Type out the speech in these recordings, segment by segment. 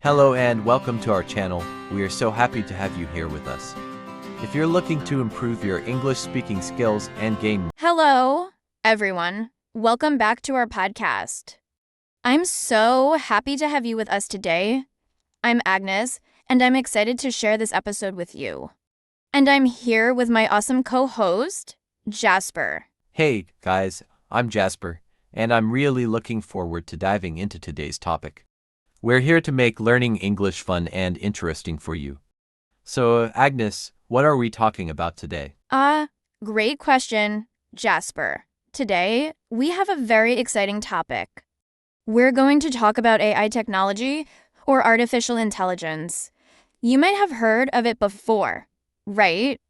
Hello and welcome to our channel. We are so happy to have you here with us. If you're looking to improve your English speaking skills and gain... Hello, everyone. Welcome back to our podcast. I'm so happy to have you with us today. I'm Agnes, and I'm excited to share this episode with you. And I'm here with my awesome co-host, Jasper. Hey guys, I'm Jasper, and I'm really looking forward to diving into today's topic. We're here to make learning English fun and interesting for you. So, Agnes, what are we talking about today? Great question, Jasper. Today, we have a very exciting topic. We're going to talk about AI technology, or artificial intelligence. You might have heard of it before, right?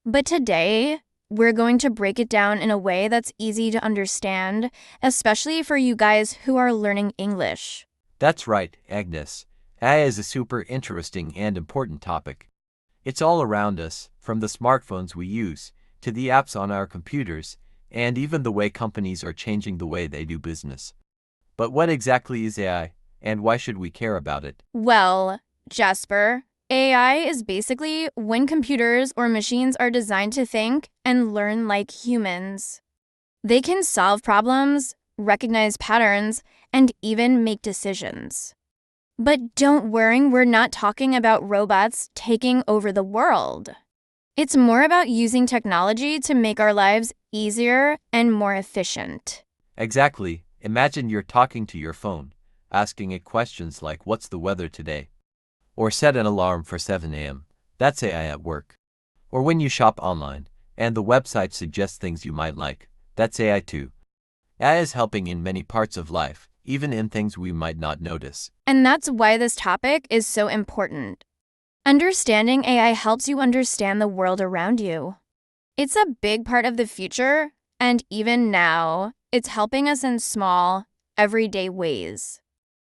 But today, we're going to break it down in a way that's easy to understand, especially for you guys who are learning English. That's right, Agnes. AI is a super interesting and important topic. It's all around us, from the smartphones we use, to the apps on our computers, and even the way companies are changing the way they do business. But what exactly is AI, and why should we care about it? Well, Jasper, AI is basically when computers or machines are designed to think and learn like humans. They can solve problems, recognize patterns, and even make decisions. But don't worry, we're not talking about robots taking over the world. It's more about using technology to make our lives easier and more efficient. Exactly. Imagine you're talking to your phone, asking it questions like, "What's the weather today?" Or set an alarm for 7 a.m. That's AI at work. Or when you shop online, and the website suggests things you might like. That's AI too. AI is helping in many parts of life, even in things we might not notice. And that's why this topic is so important. Understanding AI helps you understand the world around you. It's a big part of the future, and even now, it's helping us in small, everyday ways.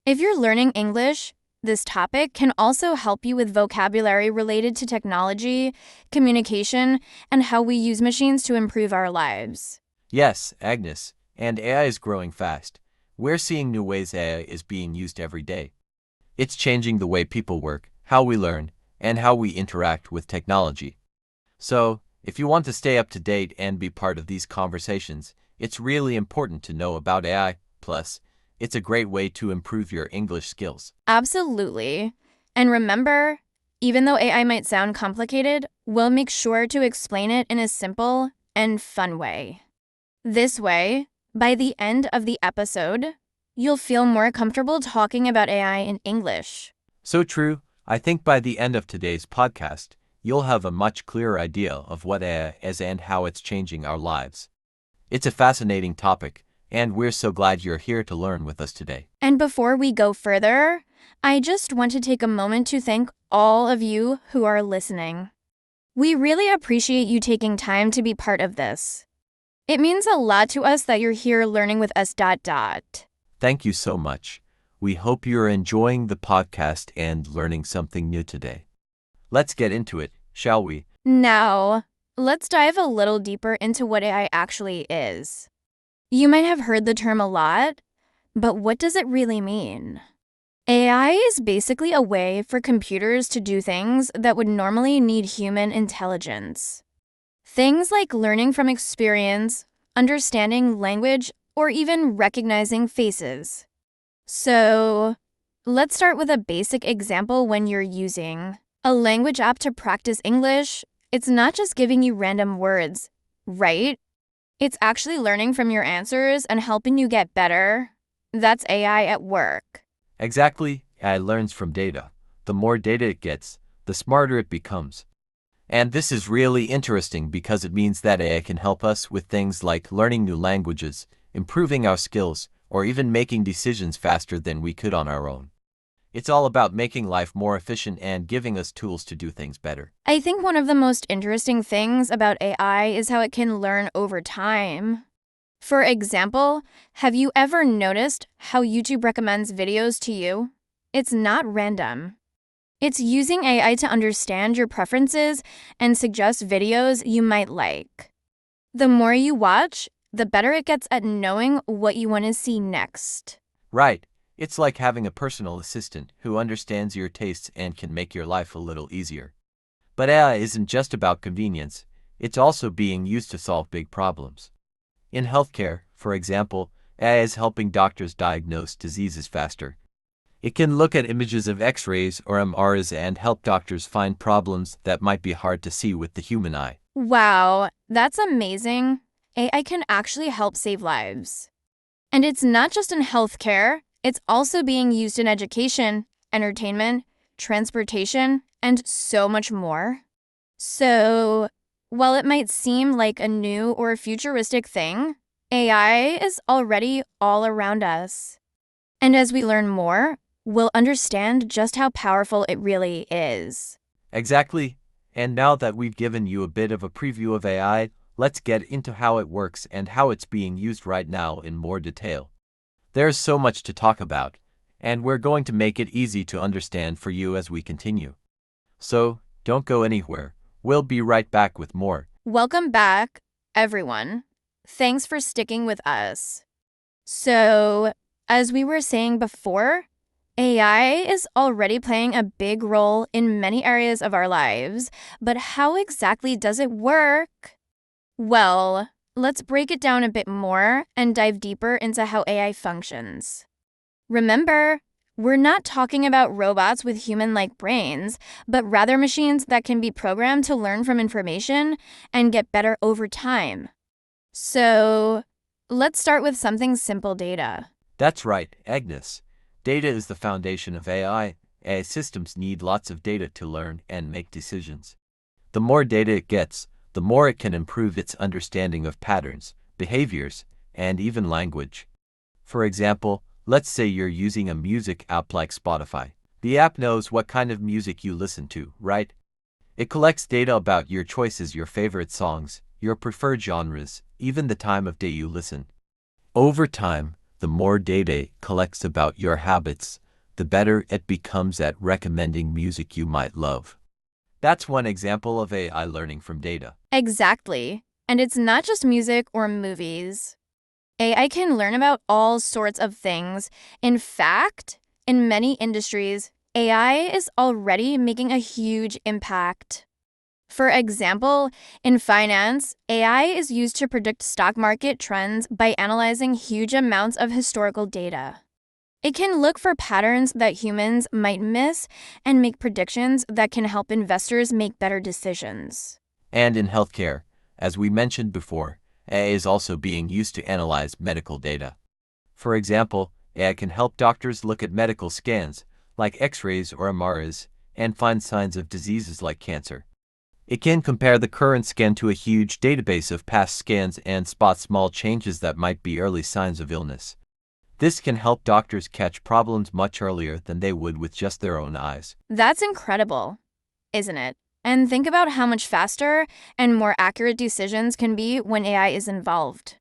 If you're learning English, this topic can also help you with vocabulary related to technology, communication, and how we use machines to improve our lives. Yes, Agnes, and AI is growing fast. We're seeing new ways AI is being used every day. It's changing the way people work, how we learn, and how we interact with technology. So, if you want to stay up to date and be part of these conversations, it's really important to know about AI. Plus, it's a great way to improve your English skills. Absolutely. And remember, even though AI might sound complicated, we'll make sure to explain it in a simple and fun way. This way, by the end of the episode, you'll feel more comfortable talking about AI in English. So true. I think by the end of today's podcast, you'll have a much clearer idea of what AI is and how it's changing our lives. It's a fascinating topic, and we're so glad you're here to learn with us today. And before we go further, I just want to take a moment to thank all of you who are listening. We really appreciate you taking time to be part of this. It means a lot to us that you're here learning with us. Thank you so much. We hope you're enjoying the podcast and learning something new today. Let's get into it, shall we? Now, let's dive a little deeper into what AI actually is. You might have heard the term a lot, but what does it really mean? AI is basically a way for computers to do things that would normally need human intelligence. Things like learning from experience, understanding language, or even recognizing faces. So, let's start with a basic example. When you're using a language app to practice English, it's not just giving you random words, right? It's actually learning from your answers and helping you get better. That's AI at work. Exactly, AI learns from data. The more data it gets, the smarter it becomes. And this is really interesting because it means that AI can help us with things like learning new languages, improving our skills, or even making decisions faster than we could on our own. It's all about making life more efficient and giving us tools to do things better. I think one of the most interesting things about AI is how it can learn over time. For example, have you ever noticed how YouTube recommends videos to you? It's not random. It's using AI to understand your preferences and suggest videos you might like. The more you watch, the better it gets at knowing what you want to see next. Right, It's like having a personal assistant who understands your tastes and can make your life a little easier. But AI isn't just about convenience, it's also being used to solve big problems. In healthcare, for example, AI is helping doctors diagnose diseases faster. It can look at images of X-rays or MRIs and help doctors find problems that might be hard to see with the human eye. Wow, that's amazing. AI can actually help save lives. And it's not just in healthcare, it's also being used in education, entertainment, transportation, and so much more. So, while it might seem like a new or futuristic thing, AI is already all around us. And as we learn more, we'll understand just how powerful it really is. Exactly. And now that we've given you a bit of a preview of AI, let's get into how it works and how it's being used right now in more detail. There's so much to talk about, and we're going to make it easy to understand for you as we continue. So, don't go anywhere. We'll be right back with more. Welcome back, everyone. Thanks for sticking with us. So, as we were saying before, AI is already playing a big role in many areas of our lives, but how exactly does it work? Well, let's break it down a bit more and dive deeper into how AI functions. Remember, we're not talking about robots with human-like brains, but rather machines that can be programmed to learn from information and get better over time. So, let's start with something simple: data. That's right, Agnes. Data is the foundation of AI. AI systems need lots of data to learn and make decisions. The more data it gets, the more it can improve its understanding of patterns, behaviors, and even language. For example, let's say you're using a music app like Spotify. The app knows what kind of music you listen to, right? It collects data about your choices, your favorite songs, your preferred genres, even the time of day you listen. Over time, the more data it collects about your habits, the better it becomes at recommending music you might love. That's one example of AI learning from data. Exactly. And it's not just music or movies. AI can learn about all sorts of things. In fact, in many industries, AI is already making a huge impact. For example, in finance, AI is used to predict stock market trends by analyzing huge amounts of historical data. It can look for patterns that humans might miss and make predictions that can help investors make better decisions. And in healthcare, as we mentioned before, AI is also being used to analyze medical data. For example, AI can help doctors look at medical scans, like X-rays or MRIs, and find signs of diseases like cancer. It can compare the current scan to a huge database of past scans and spot small changes that might be early signs of illness. This can help doctors catch problems much earlier than they would with just their own eyes. That's incredible, isn't it? And think about how much faster and more accurate decisions can be when AI is involved.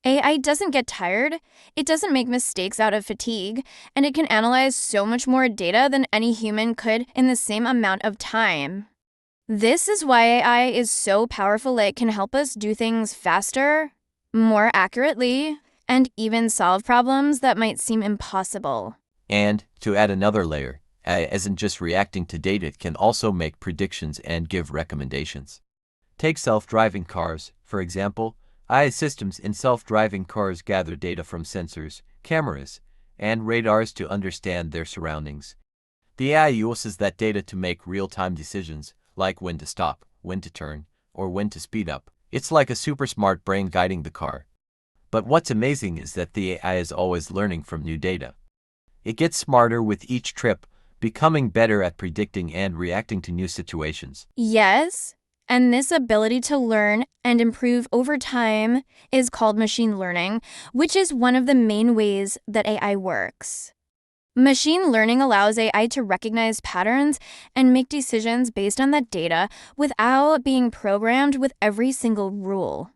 AI doesn't get tired, it doesn't make mistakes out of fatigue, and it can analyze so much more data than any human could in the same amount of time. This is why AI is so powerful. It can help us do things faster, more accurately, and even solve problems that might seem impossible. And, to add another layer, AI isn't just reacting to data, it can also make predictions and give recommendations. Take self-driving cars, for example. AI systems in self-driving cars gather data from sensors, cameras, and radars to understand their surroundings. The AI uses that data to make real-time decisions, like when to stop, when to turn, or when to speed up. It's like a super smart brain guiding the car. But what's amazing is that the AI is always learning from new data. It gets smarter with each trip, becoming better at predicting and reacting to new situations. Yes, and this ability to learn and improve over time is called machine learning, which is one of the main ways that AI works. Machine learning allows AI to recognize patterns and make decisions based on that data without being programmed with every single rule.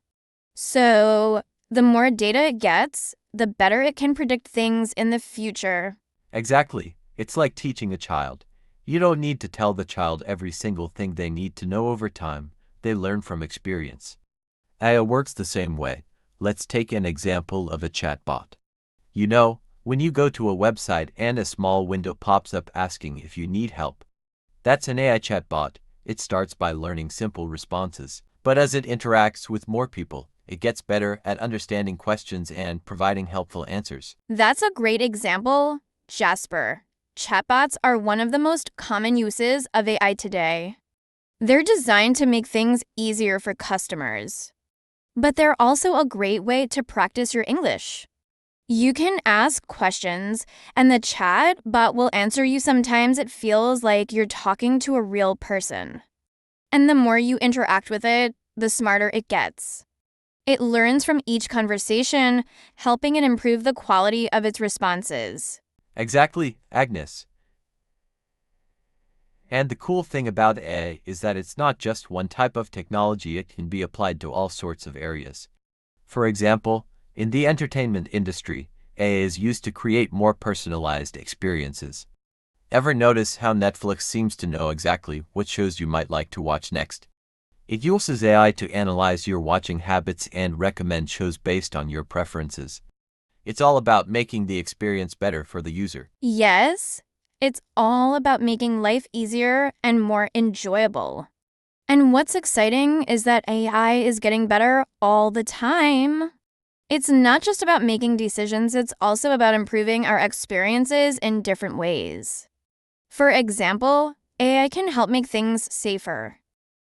So, the more data it gets, the better it can predict things in the future. Exactly. It's like teaching a child. You don't need to tell the child every single thing they need to know. Over time. They learn from experience. AI works the same way. Let's take an example of a chatbot. You know, When you go to a website and a small window pops up asking if you need help, that's an AI chatbot. It starts by learning simple responses, but as it interacts with more people, it gets better at understanding questions and providing helpful answers. That's a great example, Jasper. Chatbots are one of the most common uses of AI today. They're designed to make things easier for customers. But they're also a great way to practice your English. You can ask questions, and the chatbot will answer you. Sometimes it feels like you're talking to a real person. And the more you interact with it, the smarter it gets. It learns from each conversation, helping it improve the quality of its responses. Exactly, Agnes. And the cool thing about AI is that it's not just one type of technology, it can be applied to all sorts of areas. For example, in the entertainment industry, AI is used to create more personalized experiences. Ever notice how Netflix seems to know exactly what shows you might like to watch next? It uses AI to analyze your watching habits and recommend shows based on your preferences. It's all about making the experience better for the user. Yes, it's all about making life easier and more enjoyable. And what's exciting is that AI is getting better all the time. It's not just about making decisions, it's also about improving our experiences in different ways. For example, AI can help make things safer.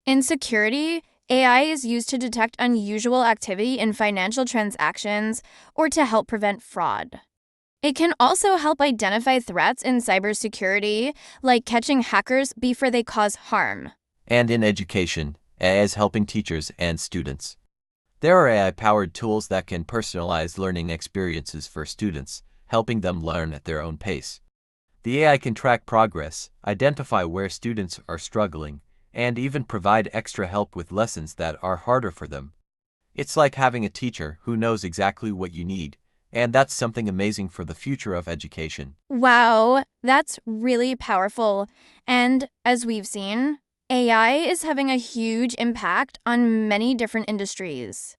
In security, AI is used to detect unusual activity in financial transactions or to help prevent fraud. It can also help identify threats in cybersecurity, like catching hackers before they cause harm. And in education, AI is helping teachers and students. There are AI-powered tools that can personalize learning experiences for students, helping them learn at their own pace. The AI can track progress, identify where students are struggling, and even provide extra help with lessons that are harder for them. It's like having a teacher who knows exactly what you need, and that's something amazing for the future of education. Wow, that's really powerful. And as we've seen, AI is having a huge impact on many different industries.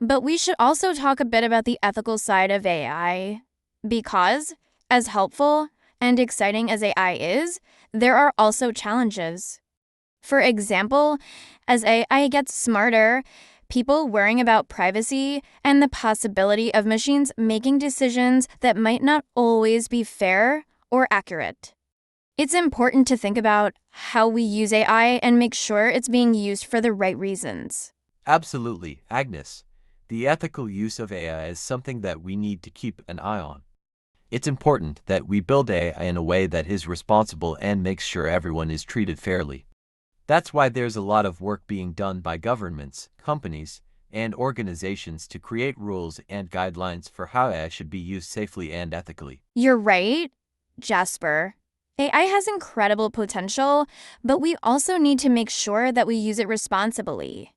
But we should also talk a bit about the ethical side of AI. Because, as helpful and exciting as AI is, there are also challenges. For example, as AI gets smarter, people worrying about privacy and the possibility of machines making decisions that might not always be fair or accurate. It's important to think about how we use AI and make sure it's being used for the right reasons. Absolutely, Agnes. The ethical use of AI is something that we need to keep an eye on. It's important that we build AI in a way that is responsible and makes sure everyone is treated fairly. That's why there's a lot of work being done by governments, companies, and organizations to create rules and guidelines for how AI should be used safely and ethically. You're right, Jasper. AI has incredible potential, but we also need to make sure that we use it responsibly.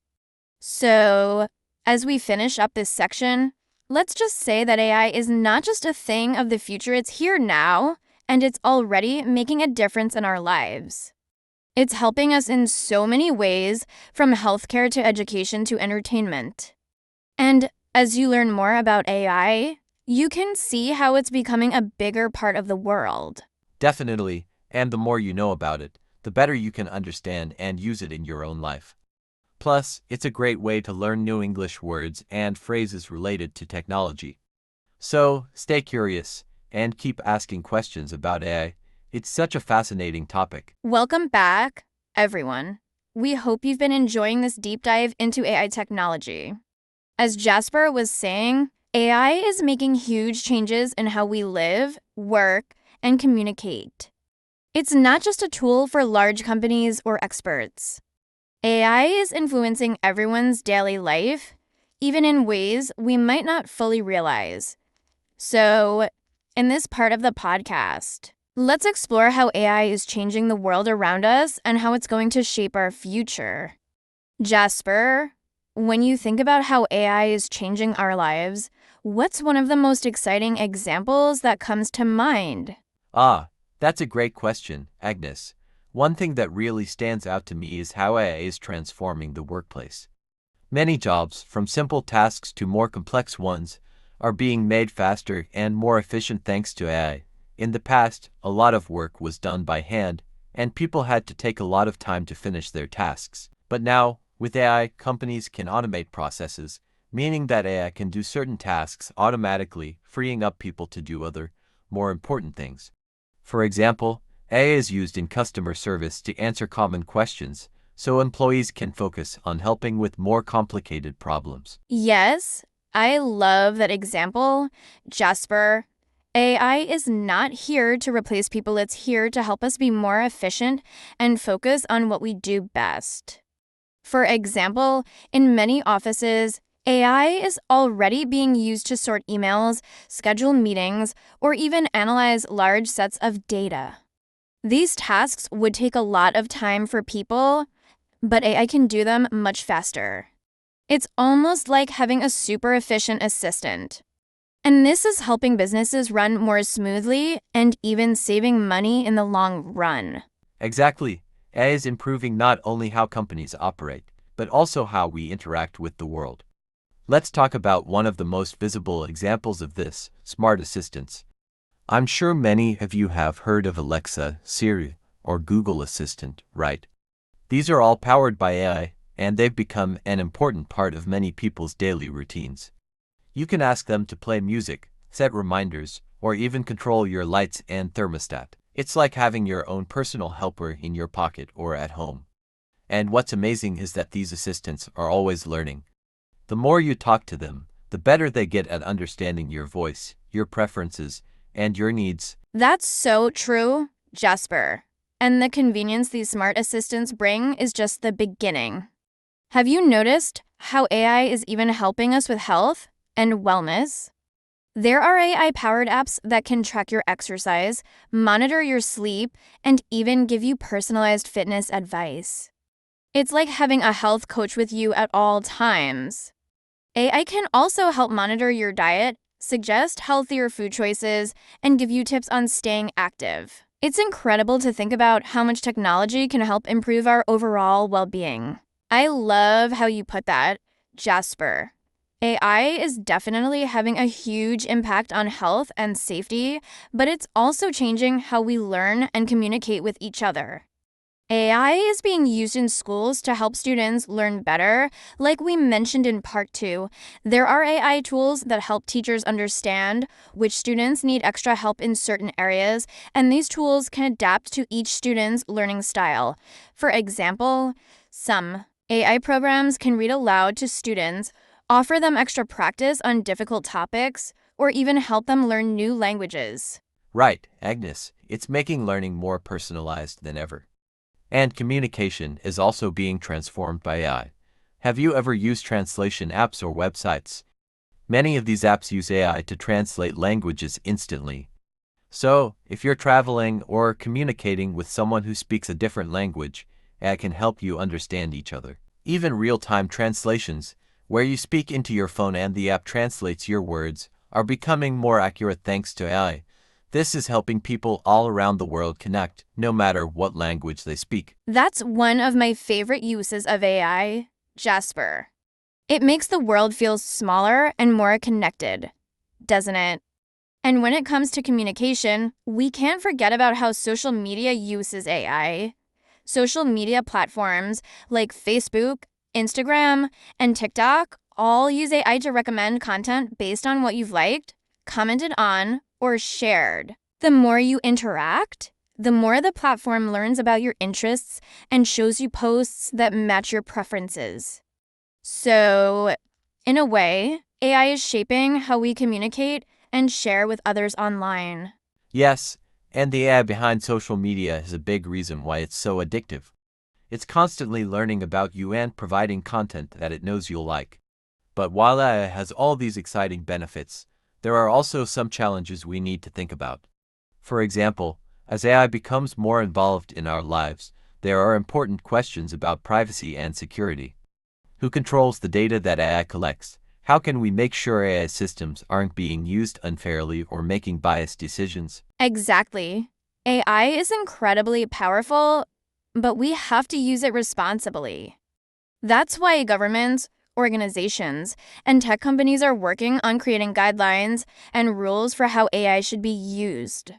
So, as we finish up this section, let's just say that AI is not just a thing of the future, it's here now, and it's already making a difference in our lives. It's helping us in so many ways, from healthcare to education to entertainment. And as you learn more about AI, you can see how it's becoming a bigger part of the world. Definitely, and the more you know about it, the better you can understand and use it in your own life. Plus, it's a great way to learn new English words and phrases related to technology. So, stay curious and keep asking questions about AI. It's such a fascinating topic. Welcome back, everyone. We hope you've been enjoying this deep dive into AI technology. As Jasper was saying, AI is making huge changes in how we live, work, and communicate. It's not just a tool for large companies or experts. AI is influencing everyone's daily life, even in ways we might not fully realize. So, in this part of the podcast, let's explore how AI is changing the world around us and how it's going to shape our future. Jasper, when you think about how AI is changing our lives, what's one of the most exciting examples that comes to mind? That's a great question, Agnes. One thing that really stands out to me is how AI is transforming the workplace. Many jobs, from simple tasks to more complex ones, are being made faster and more efficient thanks to AI. In the past, a lot of work was done by hand, and people had to take a lot of time to finish their tasks. But now, with AI, companies can automate processes, meaning that AI can do certain tasks automatically, freeing up people to do other, more important things. For example, AI is used in customer service to answer common questions, so employees can focus on helping with more complicated problems. Yes, I love that example. Jasper, AI is not here to replace people, it's here to help us be more efficient and focus on what we do best. For example, in many offices, AI is already being used to sort emails, schedule meetings, or even analyze large sets of data. These tasks would take a lot of time for people, but AI can do them much faster. It's almost like having a super efficient assistant. And this is helping businesses run more smoothly and even saving money in the long run. Exactly. AI is improving not only how companies operate, but also how we interact with the world. Let's talk about one of the most visible examples of this, smart assistants. I'm sure many of you have heard of Alexa, Siri, or Google Assistant, right? These are all powered by AI, and they've become an important part of many people's daily routines. You can ask them to play music, set reminders, or even control your lights and thermostat. It's like having your own personal helper in your pocket or at home. And what's amazing is that these assistants are always learning. The more you talk to them, the better they get at understanding your voice, your preferences, and your needs. That's so true, Jasper. And the convenience these smart assistants bring is just the beginning. Have you noticed how AI is even helping us with health and wellness? There are AI-powered apps that can track your exercise, monitor your sleep, and even give you personalized fitness advice. It's like having a health coach with you at all times. AI can also help monitor your diet, suggest healthier food choices, and give you tips on staying active. It's incredible to think about how much technology can help improve our overall well-being. I love how you put that, Jasper. AI is definitely having a huge impact on health and safety, but it's also changing how we learn and communicate with each other. AI is being used in schools to help students learn better. Like we mentioned in part 2, there are AI tools that help teachers understand which students need extra help in certain areas, and these tools can adapt to each student's learning style. For example, some AI programs can read aloud to students, offer them extra practice on difficult topics, or even help them learn new languages. Right, Agnes, it's making learning more personalized than ever. And communication is also being transformed by AI. Have you ever used translation apps or websites? Many of these apps use AI to translate languages instantly. So, if you're traveling or communicating with someone who speaks a different language, AI can help you understand each other. Even real-time translations, where you speak into your phone and the app translates your words, are becoming more accurate thanks to AI. This is helping people all around the world connect, no matter what language they speak. That's one of my favorite uses of AI, Jasper. It makes the world feel smaller and more connected, doesn't it? And when it comes to communication, we can't forget about how social media uses AI. Social media platforms like Facebook, Instagram, and TikTok all use AI to recommend content based on what you've liked, commented on, or shared. The more you interact, the more the platform learns about your interests and shows you posts that match your preferences. So, in a way, AI is shaping how we communicate and share with others online. Yes, and the AI behind social media is a big reason why it's so addictive. It's constantly learning about you and providing content that it knows you'll like. But while AI has all these exciting benefits, there are also some challenges we need to think about. For example, as AI becomes more involved in our lives, there are important questions about privacy and security. Who controls the data that AI collects? How can we make sure AI systems aren't being used unfairly or making biased decisions? Exactly. AI is incredibly powerful, but we have to use it responsibly. That's why governments, organizations, and tech companies are working on creating guidelines and rules for how AI should be used.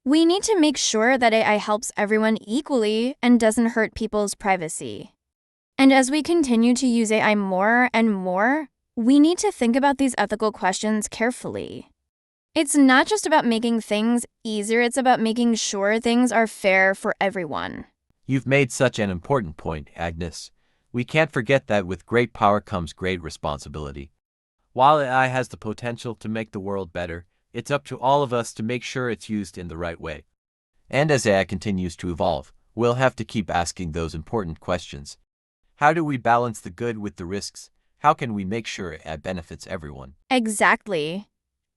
We need to make sure that AI helps everyone equally and doesn't hurt people's privacy. And as we continue to use AI more and more, we need to think about these ethical questions carefully. It's not just about making things easier, it's about making sure things are fair for everyone. You've made such an important point, Agnes. We can't forget that with great power comes great responsibility. While AI has the potential to make the world better, it's up to all of us to make sure it's used in the right way. And as AI continues to evolve, we'll have to keep asking those important questions. How do we balance the good with the risks? How can we make sure AI benefits everyone? Exactly.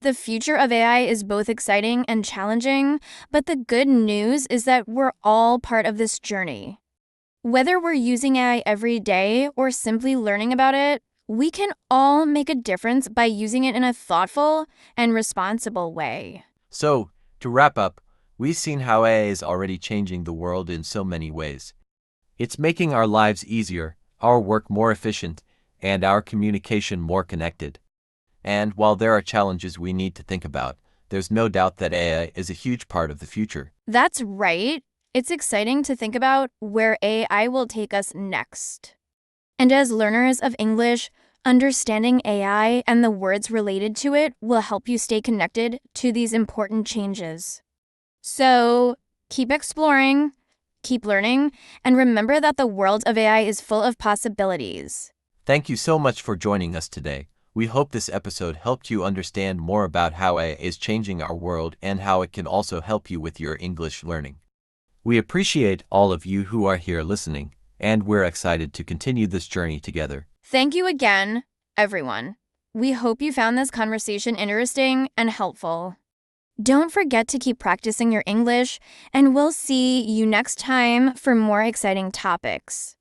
The future of AI is both exciting and challenging, but the good news is that we're all part of this journey. Whether we're using AI every day or simply learning about it, we can all make a difference by using it in a thoughtful and responsible way. So, to wrap up, we've seen how AI is already changing the world in so many ways. It's making our lives easier, our work more efficient, and our communication more connected. And while there are challenges we need to think about, there's no doubt that AI is a huge part of the future. That's right. It's exciting to think about where AI will take us next. And as learners of English, understanding AI and the words related to it will help you stay connected to these important changes. So, keep exploring, keep learning, and remember that the world of AI is full of possibilities. Thank you so much for joining us today. We hope this episode helped you understand more about how AI is changing our world and how it can also help you with your English learning. We appreciate all of you who are here listening, and we're excited to continue this journey together. Thank you again, everyone. We hope you found this conversation interesting and helpful. Don't forget to keep practicing your English, and we'll see you next time for more exciting topics.